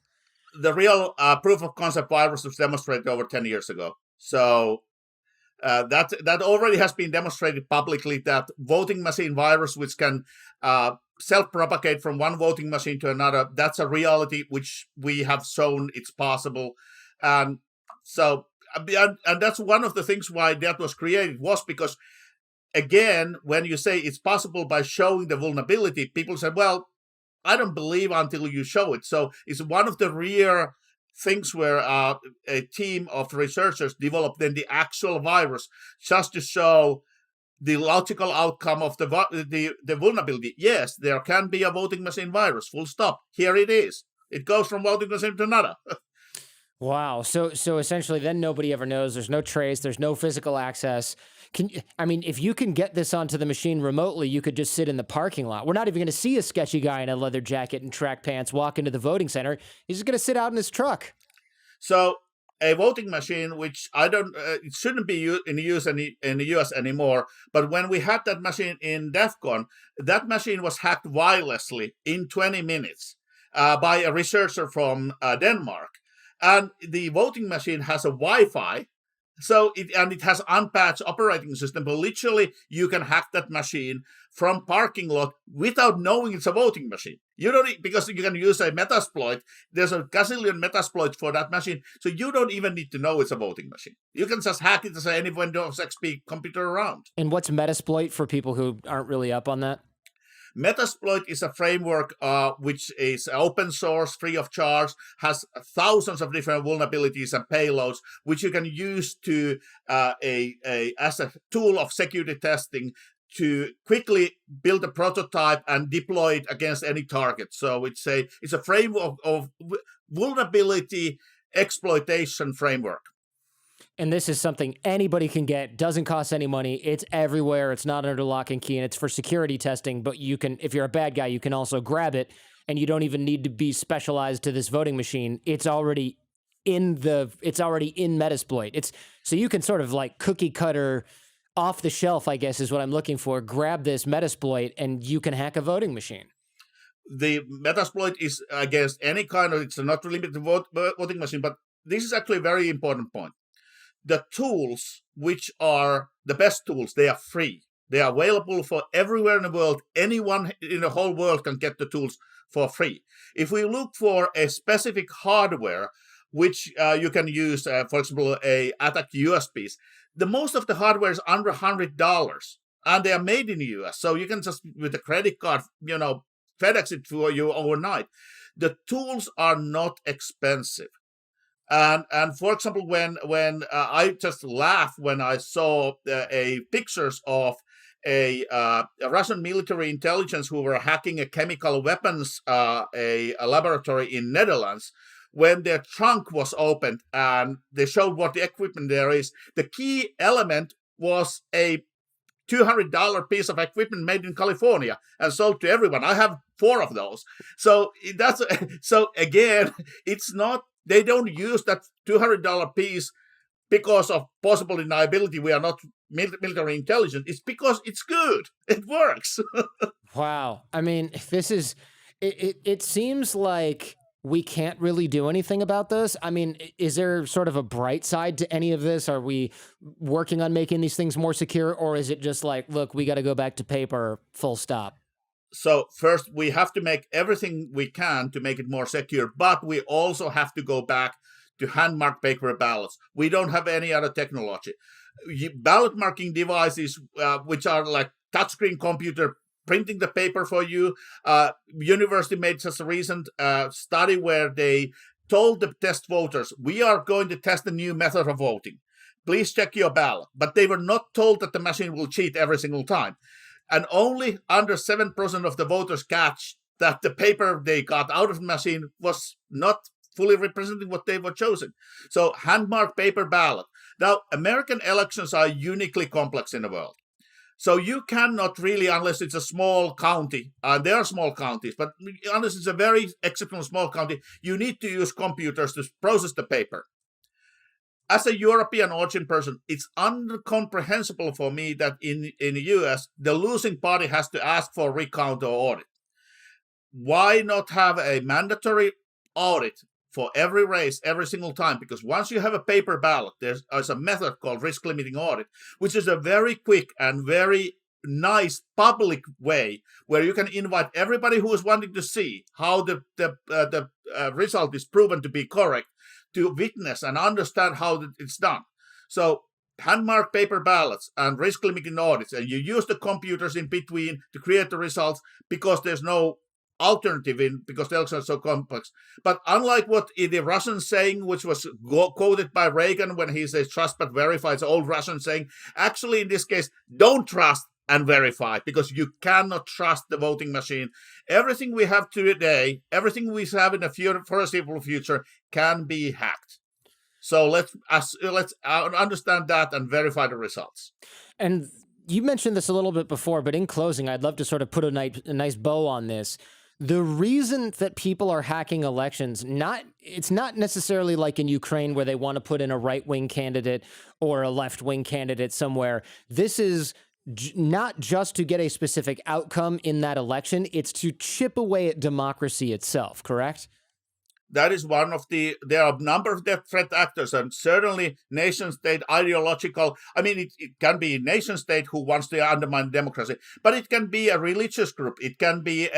Speaker 2: The real proof of concept virus was demonstrated over 10 years ago. So that already has been demonstrated publicly, that voting machine virus, which can self-propagate from one voting machine to another, that's a reality which we have shown it's possible. And so, and that's one of the things why that was created, was because, again, when you say it's possible by showing the vulnerability, people say, well, I don't believe until you show it. So it's one of the rare things where a team of researchers developed then the actual virus just to show the logical outcome of the vulnerability. Yes, there can be a voting machine virus, full stop. Here it is. It goes from voting machine to another.
Speaker 1: Wow. So essentially then nobody ever knows. There's no trace. There's no physical access. If you can get this onto the machine remotely, you could just sit in the parking lot. We're not even going to see a sketchy guy in a leather jacket and track pants walk into the voting center. He's just going to sit out in his truck.
Speaker 2: So a voting machine, which it shouldn't be in use in the US anymore. But when we had that machine in Defcon, that machine was hacked wirelessly in 20 minutes by a researcher from Denmark. And the voting machine has a Wi-Fi It has unpatched operating system, but literally you can hack that machine from parking lot without knowing it's a voting machine. You don't, because you can use a metasploit. There's a gazillion metasploits for that machine, so you don't even need to know it's a voting machine. You can just hack it as any Windows XP computer around.
Speaker 1: And what's Metasploit for people who aren't really up on that?
Speaker 2: Metasploit is a framework which is open source, free of charge, has thousands of different vulnerabilities and payloads, which you can use to as a tool of security testing to quickly build a prototype and deploy it against any target. So it's a framework of vulnerability exploitation framework.
Speaker 1: And this is something anybody can get, doesn't cost any money. It's everywhere. It's not under lock and key, and it's for security testing. But you can, if you're a bad guy, you can also grab it, and you don't even need to be specialized to this voting machine. It's already in Metasploit. So you can sort of like cookie cutter off the shelf, I guess is what I'm looking for. Grab this Metasploit, and you can hack a voting machine.
Speaker 2: The Metasploit is against any kind of, it's not limited to voting machine, but this is actually a very important point. The tools, which are the best tools, they are free. They are available for everywhere in the world. Anyone in the whole world can get the tools for free. If we look for a specific hardware, which you can use, for example, a attack USBs, the most of the hardware is under $100, and they are made in the US. So you can just, with a credit card, FedEx it for you overnight. The tools are not expensive. And for example, when I just laughed when I saw pictures of a Russian military intelligence who were hacking a chemical weapons a laboratory in Netherlands, when their trunk was opened and they showed what the equipment there is. The key element was a $200 piece of equipment made in California and sold to everyone. I have 4 of those. So again, it's not. They don't use that $200 piece because of possible deniability. We are not military intelligence. It's because it's good. It works.
Speaker 1: Wow. I mean, it seems like we can't really do anything about this. I mean, is there sort of a bright side to any of this? Are we working on making these things more secure, or is it just like, look, we got to go back to paper, full stop?
Speaker 2: So first, we have to make everything we can to make it more secure, but we also have to go back to hand-marked paper ballots. We don't have any other technology. Ballot marking devices, which are like touchscreen computer printing the paper for you. University made just a recent study where they told the test voters, we are going to test a new method of voting. Please check your ballot. But they were not told that the machine will cheat every single time. And only under 7% of the voters catch that the paper they got out of the machine was not fully representing what they were chosen. So hand-marked paper ballot. Now, American elections are uniquely complex in the world. So you cannot really, unless it's a small county, there are small counties, but unless it's a very exceptional small county, you need to use computers to process the paper. As a European origin person, it's incomprehensible for me that in the US, the losing party has to ask for recount or audit. Why not have a mandatory audit for every race every single time? Because once you have a paper ballot, there's a method called risk limiting audit, which is a very quick and very nice public way where you can invite everybody who is wanting to see how the result is proven to be correct to witness and understand how it's done. So hand-marked paper ballots and risk limiting audits, and you use the computers in between to create the results because there's no alternative because the elections are so complex. But unlike what the Russian saying, which was quoted by Reagan when he says trust but verify, it's an old Russian saying, actually in this case, don't trust and verify, because you cannot trust the voting machine. Everything we have today, everything we have in the foreseeable future can be hacked. So let's understand that and verify the results.
Speaker 1: And you mentioned this a little bit before, but in closing, I'd love to sort of put a nice bow on this. The reason that people are hacking elections, it's not necessarily like in Ukraine where they want to put in a right-wing candidate or a left-wing candidate somewhere. This is not just to get a specific outcome in that election, it's to chip away at democracy itself, correct?
Speaker 2: that is one of there are a number of the threat actors, and certainly nation state ideological. I mean, it can be a nation state who wants to undermine democracy, but it can be a religious group. It can be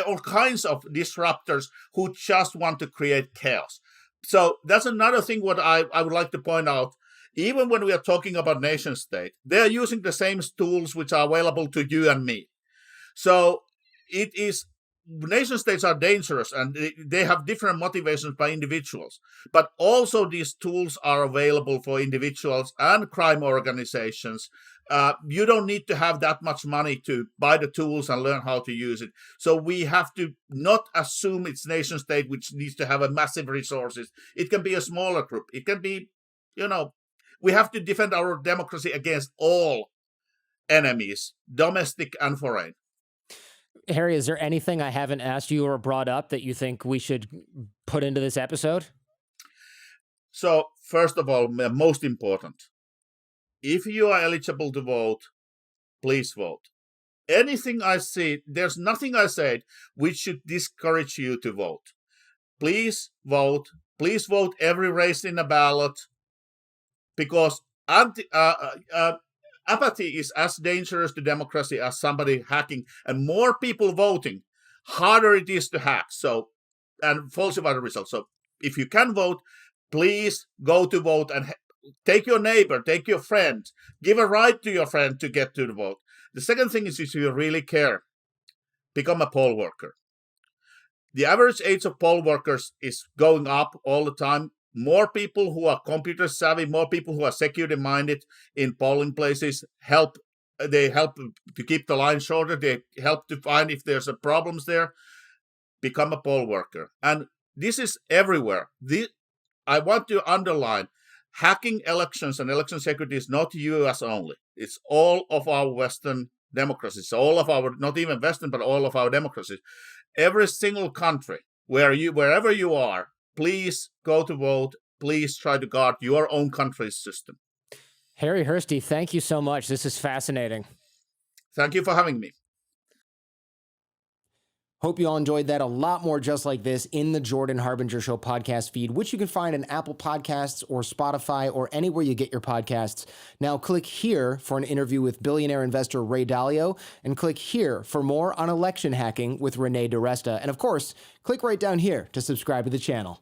Speaker 2: all kinds of disruptors who just want to create chaos. So that's another thing what I would like to point out. Even when we are talking about nation state, they are using the same tools which are available to you and me. So it is. Nation states are dangerous and they have different motivations by individuals, but also these tools are available for individuals and crime organizations. You don't need to have that much money to buy the tools and learn how to use it. So we have to not assume it's nation state which needs to have a massive resources. It can be a smaller group. It can be, we have to defend our democracy against all enemies, domestic and foreign.
Speaker 1: Harri, is there anything I haven't asked you or brought up that you think we should put into this episode?
Speaker 2: So, first of all, most important, if you are eligible to vote, please vote. Anything I see, there's nothing I said which should discourage you to vote. Please vote. Please vote every race in the ballot, because apathy is as dangerous to democracy as somebody hacking, and more people voting, harder it is to hack. So, and falsify the results. So, if you can vote, please go to vote and take your neighbor, take your friend, give a ride to your friend to get to the vote. The second thing is, if you really care, become a poll worker. The average age of poll workers is going up all the time. More people who are computer savvy, more people who are security minded in polling places they help to keep the line shorter. They help to find if there's a problems there. Become a poll worker. And this is everywhere. I want to underline, hacking elections and election security is not US only. It's all of our Western democracies, all of our, not even Western, but all of our democracies. Every single country, wherever you are, please go to vote. Please try to guard your own country's system.
Speaker 1: Harri Hursti, thank you so much. This is fascinating.
Speaker 2: Thank you for having me.
Speaker 1: Hope you all enjoyed that. A lot more just like this in the Jordan Harbinger Show podcast feed, which you can find in Apple Podcasts or Spotify or anywhere you get your podcasts. Now click here for an interview with billionaire investor Ray Dalio, and click here for more on election hacking with Renee DiResta. And of course, click right down here to subscribe to the channel.